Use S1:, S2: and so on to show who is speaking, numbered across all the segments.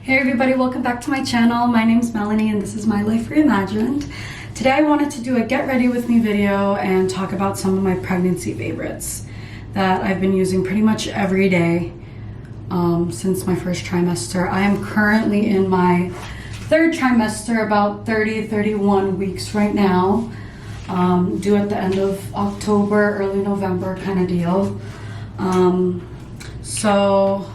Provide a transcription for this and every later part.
S1: Hey everybody, welcome back to my channel. My name's Melanie and this is My Life Reimagined. Today I wanted to do a get ready with me video and talk about some of my pregnancy favorites that I've been using pretty much every day since my first trimester. I am currently in my third trimester, about 31 weeks right now, due at the end of October, early November kind of deal. So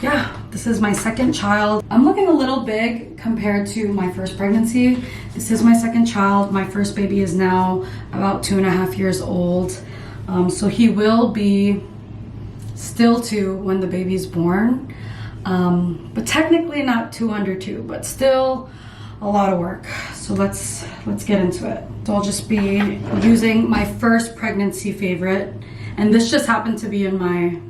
S1: yeah, this is my second child. I'm looking a little big compared to my first pregnancy. This is my second child. My first baby is now about 2.5 years old. So he will be still 2 when the baby's born. But technically not 2 under 2, but still a lot of work. So let's get into it. So I'll just be using my first pregnancy favorite, and this just happened to be in my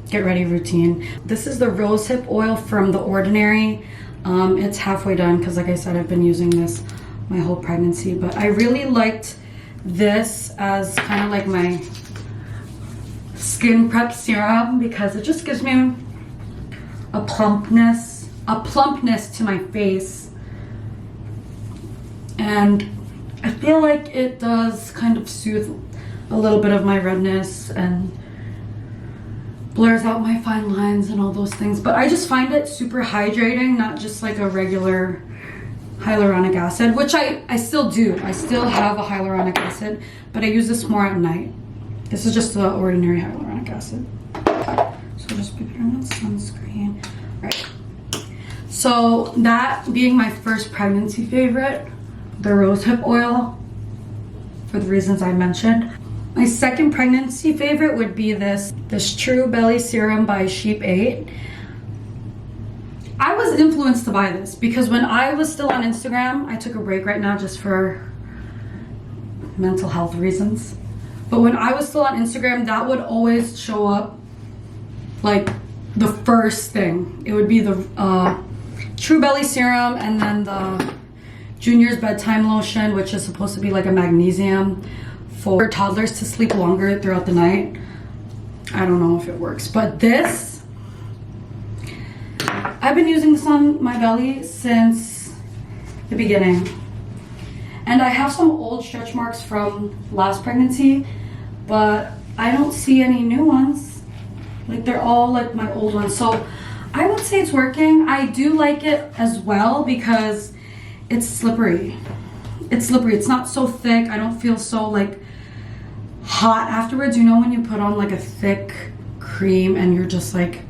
S1: get ready routine. This is the rosehip oil from The Ordinary. It's halfway done because, like I said, I've been using this my whole pregnancy, but I really liked this as kind of like my skin prep serum because it just gives me a plumpness to my face, and I feel like it does kind of soothe a little bit of my redness and blurs out my fine lines and all those things. But I just find it super hydrating, not just like a regular hyaluronic acid, which I still do. I still have a hyaluronic acid, but I use this more at night. This is just the ordinary hyaluronic acid. So I'll just be putting on sunscreen. Right. So that being my first pregnancy favorite, the rosehip oil, for the reasons I mentioned. My second pregnancy favorite would be this True Belly Serum by Sheep 8. I was influenced to buy this because when I was still on Instagram, I took a break right now just for mental health reasons. But when I was still on Instagram, that would always show up like the first thing. It would be the True Belly Serum and then the Junior's Bedtime Lotion, which is supposed to be like a magnesium for toddlers to sleep longer throughout the night. I don't know if it works, but this, I've been using this on my belly since the beginning. And I have some old stretch marks from last pregnancy, but I don't see any new ones. Like they're all like my old ones. So I would say it's working. I do like it as well because it's slippery. It's slippery. It's not so thick. I don't feel so like hot afterwards. You know when you put on like a thick cream and you're just like,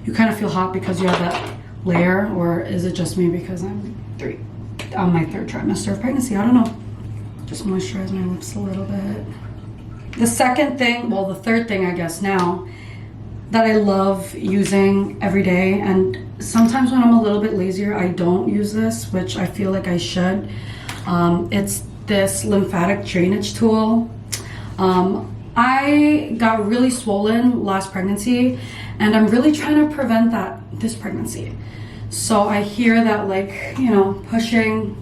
S1: you kind of feel hot because you have that layer, or is it just me because I'm on my third trimester of pregnancy? I don't know. Just moisturize my lips a little bit. The second thing, well, the third thing I guess now that I love using every day, and sometimes when I'm a little bit lazier I don't use this, which I feel like I should. It's this lymphatic drainage tool. I got really swollen last pregnancy and I'm really trying to prevent that this pregnancy. So I hear that, like, you know, pushing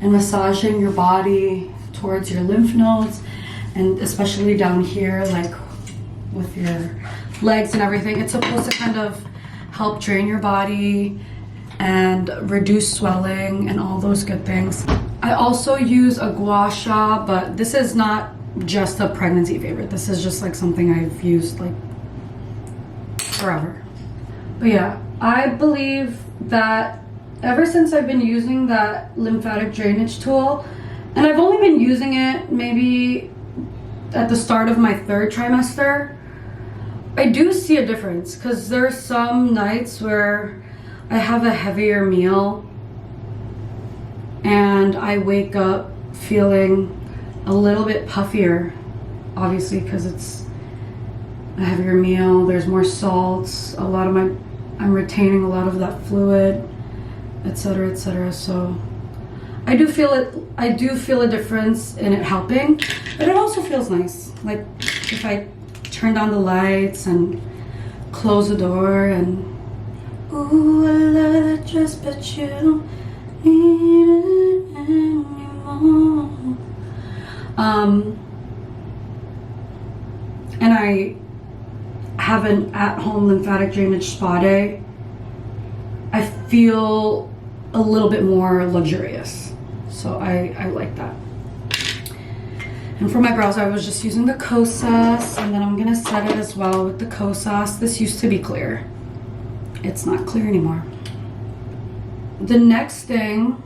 S1: and massaging your body towards your lymph nodes, and especially down here, like with your legs and everything, it's supposed to kind of help drain your body and reduce swelling and all those good things. I also use a gua sha, but this is not just a pregnancy favorite. This is just like something I've used like forever. But yeah, I believe that ever since I've been using that lymphatic drainage tool, and I've only been using it maybe at the start of my third trimester, I do see a difference because there's some nights where I have a heavier meal and I wake up feeling a little bit puffier, obviously because it's a heavier meal, there's more salts, I'm retaining a lot of that fluid, etc., etc. So I do feel a difference in it helping, but it also feels nice. Like if I turn down the lights and close the door and ooh, I love that dress, but you don't need it anymore. And I have an at-home lymphatic drainage spa day. I feel a little bit more luxurious. So I like that. And for my brows, I was just using the xoxo, and then I'm gonna set it as well with the xoxo. This used to be clear. It's not clear anymore. The next thing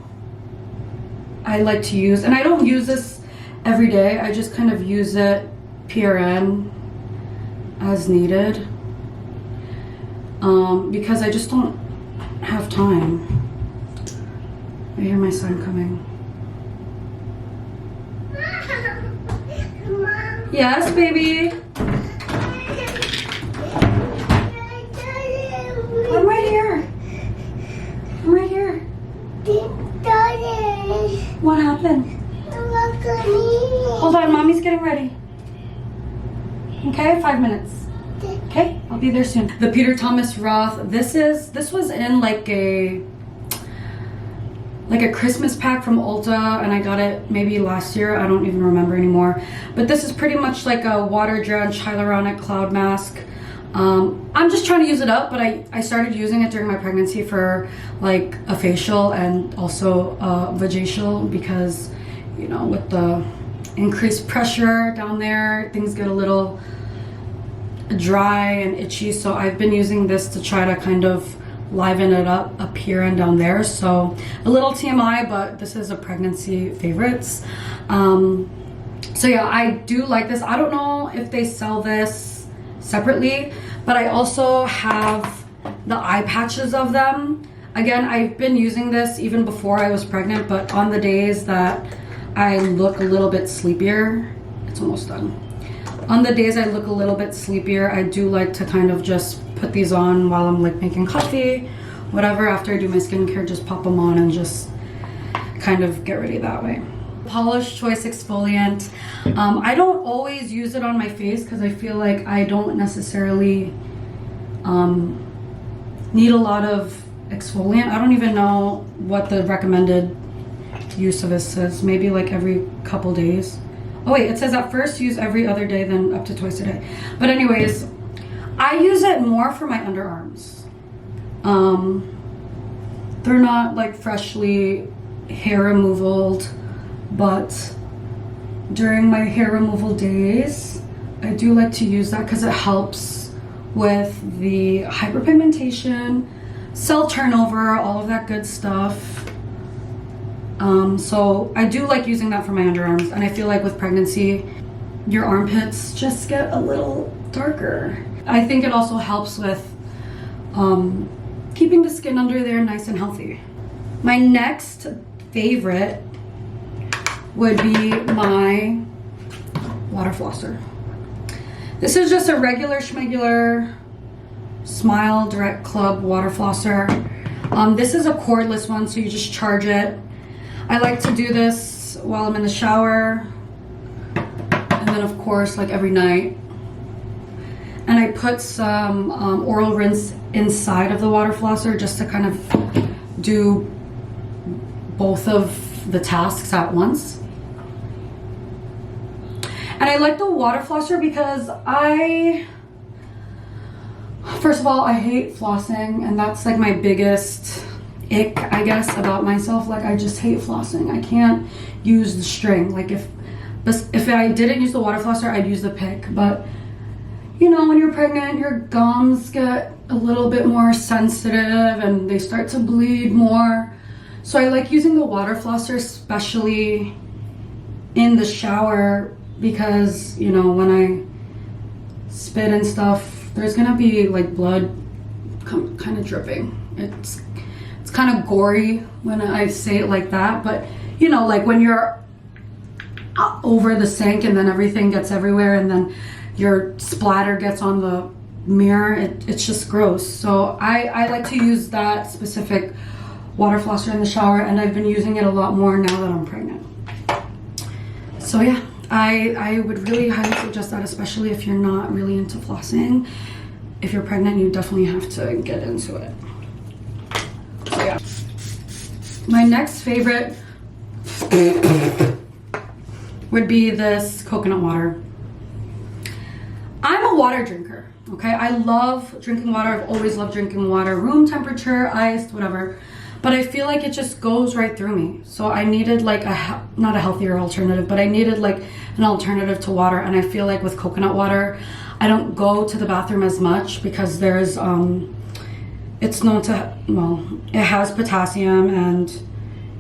S1: I like to use, and I don't use this every day, I just kind of use it PRN as needed, because I just don't have time. I hear my son coming. Yes, baby. I'm right here. I'm right here. What happened? Hold on, mommy's getting ready. Okay, 5 minutes. Okay, I'll be there soon. The Peter Thomas Roth. This was in like a Christmas pack from Ulta, and I got it maybe last year. I don't even remember anymore. But this is pretty much like a water drenched hyaluronic cloud mask. I'm just trying to use it up, but I started using it during my pregnancy for like a facial and also vajacial, because, you know, with the increased pressure down there, things get a little dry and itchy. So I've been using this to try to kind of liven it up here and down there. So a little TMI, but this is a pregnancy favorites. So yeah, I do like this. I don't know if they sell this separately, but I also have the eye patches of them. Again, I've been using this even before I was pregnant, but on the days that I look a little bit sleepier, it's almost done. On the days I look a little bit sleepier, I do like to kind of just put these on while I'm like making coffee, whatever. After I do my skincare, just pop them on and just kind of get ready that way. Polish Choice Exfoliant. I don't always use it on my face because I feel like I don't necessarily need a lot of exfoliant. I don't even know what the recommended use of this is. Maybe like every couple days. Oh wait, it says at first use every other day, then up to twice a day. But anyways, I use it more for my underarms. They're not like freshly hair removaled, but during my hair removal days, I do like to use that because it helps with the hyperpigmentation, cell turnover, all of that good stuff. So I do like using that for my underarms, and I feel like with pregnancy, your armpits just get a little darker. I think it also helps with keeping the skin under there nice and healthy. My next favorite would be my water flosser. This is just a regular schmegular Smile Direct Club water flosser. This is a cordless one, so you just charge it. I like to do this while I'm in the shower, and then of course like every night. And I put some oral rinse inside of the water flosser just to kind of do both of the tasks at once. And I like the water flosser because first of all, I hate flossing, and that's like my biggest ick, I guess, about myself. Like, I just hate flossing. I can't use the string. Like, if I didn't use the water flosser, I'd use the pick. But, you know, when you're pregnant, your gums get a little bit more sensitive and they start to bleed more. So I like using the water flosser, especially in the shower, because, you know, when I spit and stuff, there's gonna be like blood kind of dripping. It's kind of gory when I say it like that, but you know, like when you're over the sink and then everything gets everywhere and then your splatter gets on the mirror, it's just gross. So I like to use that specific water flosser in the shower, and I've been using it a lot more now that I'm pregnant. So yeah, I would really highly suggest that, especially if you're not really into flossing. If you're pregnant, you definitely have to get into it. So yeah. My next favorite would be this coconut water. I'm a water drinker. okay? I love drinking water. I've always loved drinking water, room temperature, iced, whatever. But I feel like it just goes right through me. So I needed like not a healthier alternative, but I needed like an alternative to water. And I feel like with coconut water, I don't go to the bathroom as much because there's, it's known to, well, it has potassium and,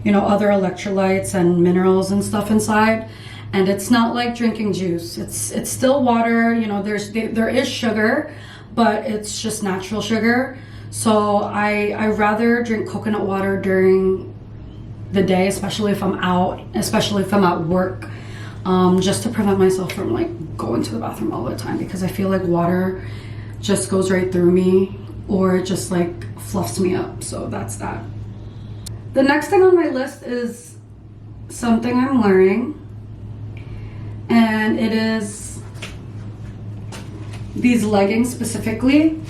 S1: you know, other electrolytes and minerals and stuff inside. And it's not like drinking juice. It's still water, you know, there is sugar, but it's just natural sugar. So I rather drink coconut water during the day, especially if I'm out, especially if I'm at work, just to prevent myself from like going to the bathroom all the time, because I feel like water just goes right through me, or it just like fluffs me up. So that's that. The next thing on my list is something I'm wearing, and it is these leggings specifically.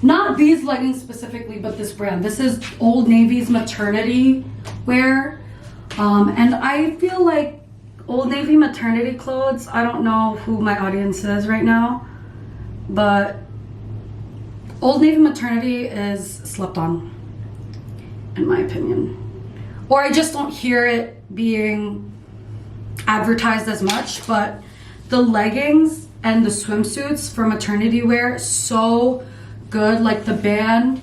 S1: Not these leggings specifically, but this brand. This is Old Navy's maternity wear. And I feel like Old Navy maternity clothes, I don't know who my audience is right now, but Old Navy maternity is slept on, in my opinion. Or I just don't hear it being advertised as much, but the leggings and the swimsuits for maternity wear, so good. Like the band,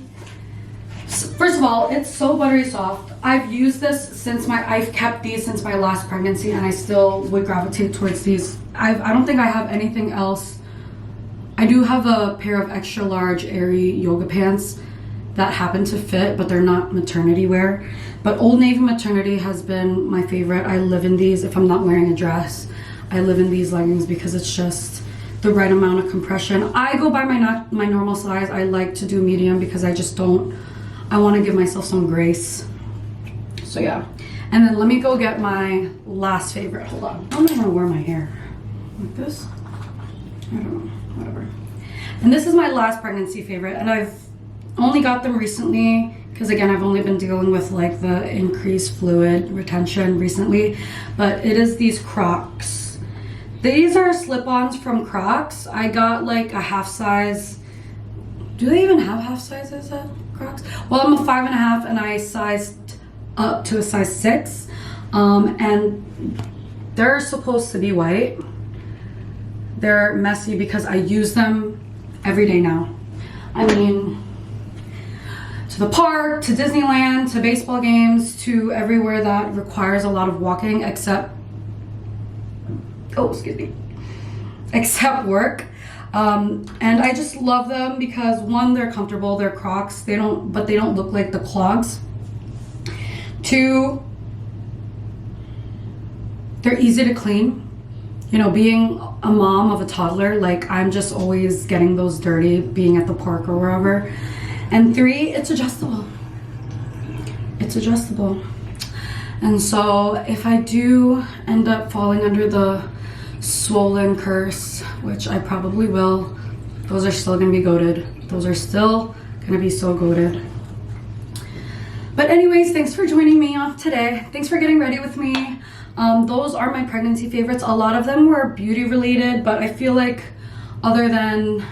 S1: first of all, it's so buttery soft. I've used this since I've kept these since my last pregnancy, and I still would gravitate towards these. I don't think I have anything else. I do have a pair of extra large airy yoga pants that happen to fit, but they're not maternity wear. But Old Navy maternity has been my favorite. I live in these. If I'm not wearing a dress, I live in these leggings because it's just the right amount of compression. I go by my normal size. I like to do medium because I just don't, I want to give myself some grace. So yeah. And then let me go get my last favorite. Hold on. I'm not gonna wear my hair like this. I don't know, whatever. And this is my last pregnancy favorite, and I've only got them recently because again, I've only been dealing with like the increased fluid retention recently, but it is these Crocs. These are slip-ons from Crocs. I got like a half size. Do they even have half sizes at Crocs? Well, I'm a 5.5 and I sized up to a size 6. And they're supposed to be white. They're messy because I use them every day now. I mean, to the park, to Disneyland, to baseball games, to everywhere that requires a lot of walking except except work. And I just love them because one, they're comfortable, they're Crocs, they don't look like the clogs. 2, they're easy to clean. You know, being a mom of a toddler, like I'm just always getting those dirty being at the park or wherever. And 3, it's adjustable. It's adjustable. And so if I do end up falling under the swollen curse, which I probably will, those are still gonna be goated. Those are still gonna be so goated. But anyways, thanks for joining me off today. Thanks for getting ready with me. Those are my pregnancy favorites. A lot of them were beauty related, but I feel like other than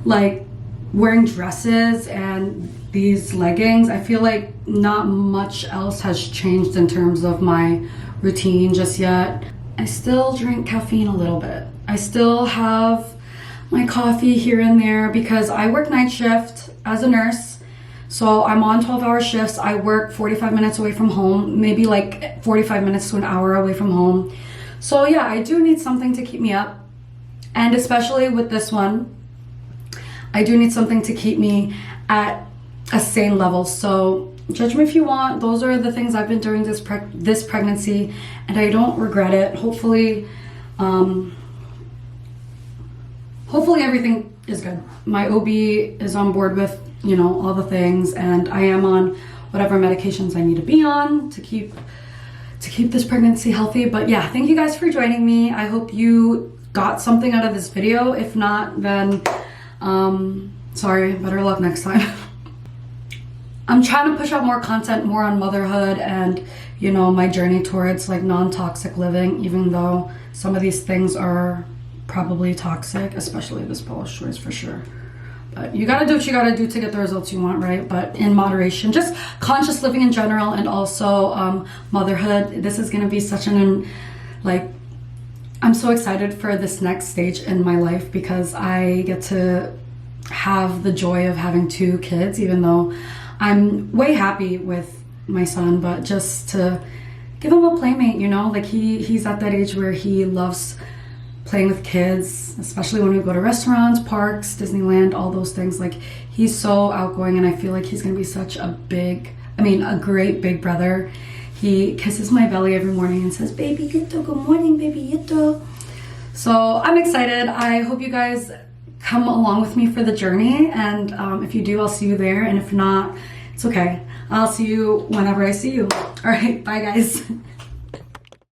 S1: like wearing dresses and these leggings, I feel like not much else has changed in terms of my routine just yet. I still drink caffeine a little bit. I still have my coffee here and there because I work night shift as a nurse. So I'm on 12-hour shifts. I work 45 minutes away from home, maybe like 45 minutes to an hour away from home. So yeah, I do need something to keep me up. And especially with this one, I do need something to keep me at a sane level. So judge me if you want. Those are the things I've been doing this pregnancy, and I don't regret it. Hopefully everything is good. My OB is on board with, you know, all the things, and I am on whatever medications I need to be on to keep this pregnancy healthy. But yeah, thank you guys for joining me. I hope you got something out of this video. If not, then sorry, better luck next time. I'm trying to push out more content, more on motherhood and, you know, my journey towards like non-toxic living, even though some of these things are probably toxic, especially this Polish choice for sure. But you gotta do what you gotta do to get the results you want, right? But in moderation, just conscious living in general, and also motherhood. This is gonna be such an, like, I'm so excited for this next stage in my life because I get to have the joy of having 2 kids, even though I'm way happy with my son, but just to give him a playmate, you know, like he's at that age where he loves playing with kids, especially when we go to restaurants, parks, Disneyland, all those things. Like, he's so outgoing, and I feel like he's gonna be such a great big brother. He kisses my belly every morning and says, "Baby Yito, good morning, baby Yito." So I'm excited. I hope you guys come along with me for the journey, and if you do, I'll see you there, and if not, it's okay. I'll see you whenever I see you. All right, bye guys.